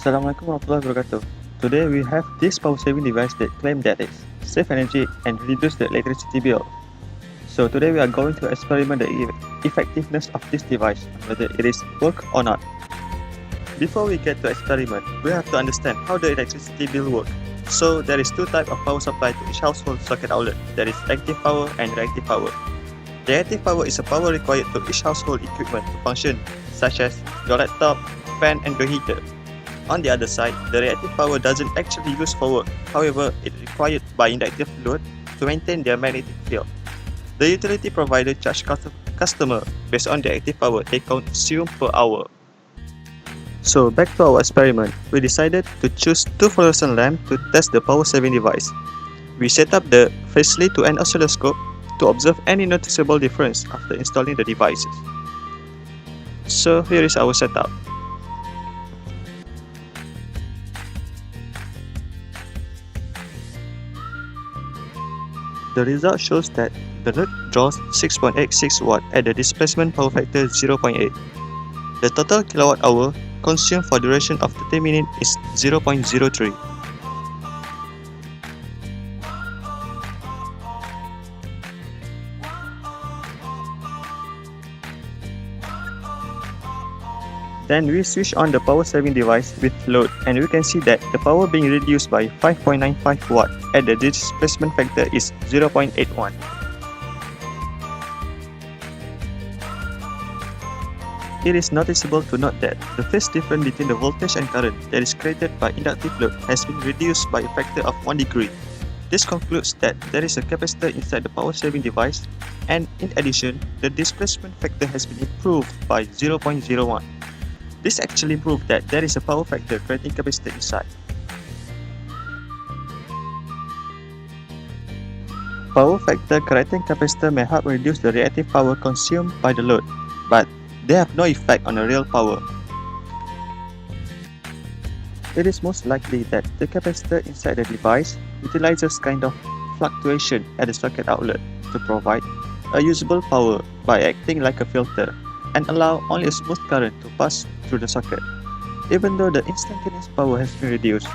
Assalamualaikum warahmatullahi wabarakatuh. Today we have this power saving device that claims that it save energy and reduce the electricity bill. So today we are going to experiment the effectiveness of this device, whether it is work or not. Before we get to experiment, we have to understand how the electricity bill works. So there is two types of power supply to each household socket outlet. There is active power and reactive power. The active power is a power required to each household equipment to function, such as your laptop, fan and the heater. On the other side, the reactive power doesn't actually use for work. However, it is required by inductive load to maintain their magnetic field. The utility provider charges customer based on the active power they consume per hour. So back to our experiment, we decided to choose two fluorescent lamps to test the power saving device. We set up the facelight to an oscilloscope to observe any noticeable difference after installing the devices. So here is our setup. The result shows that the load draws 6.86 watt at the displacement power factor 0.8. The total kilowatt hour consumed for duration of 30 minutes is 0.03. Then we switch on the power saving device with load and we can see that the power being reduced by 5.95 watt at the displacement factor is 0.81. It is noticeable to note that the phase difference between the voltage and current that is created by inductive load has been reduced by a factor of 1 degree. This concludes that there is a capacitor inside the power saving device, and in addition, the displacement factor has been improved by 0.01. This actually proves that there is a power factor creating capacitor inside. Power factor creating capacitor may help reduce the reactive power consumed by the load, but they have no effect on the real power. It is most likely that the capacitor inside the device utilizes kind of fluctuation at the socket outlet to provide a usable power by acting like a filter and allow only a smooth current to pass through the socket, even though the instantaneous power has been reduced.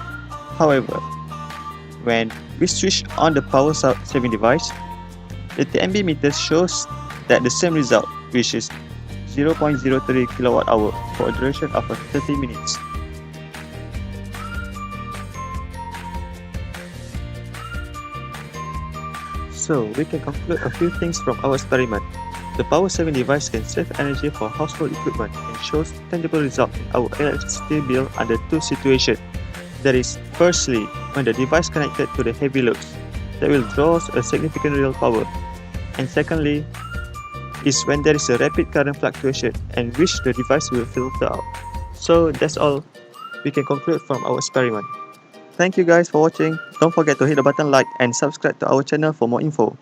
However, when we switch on the power saving device, the TMB meter shows that the same result, which is 0.03 kilowatt hour for a duration of 30 minutes. So we can conclude a few things from our experiment. The power saving device can save energy for household equipment and shows tangible results in our electricity bill under two situations. That is, firstly, when the device connected to the heavy loads, that will draw a significant real power. And secondly, is when there is a rapid current fluctuation and which the device will filter out. So that's all we can conclude from our experiment. Thank you guys for watching. Don't forget to hit the button like and subscribe to our channel for more info.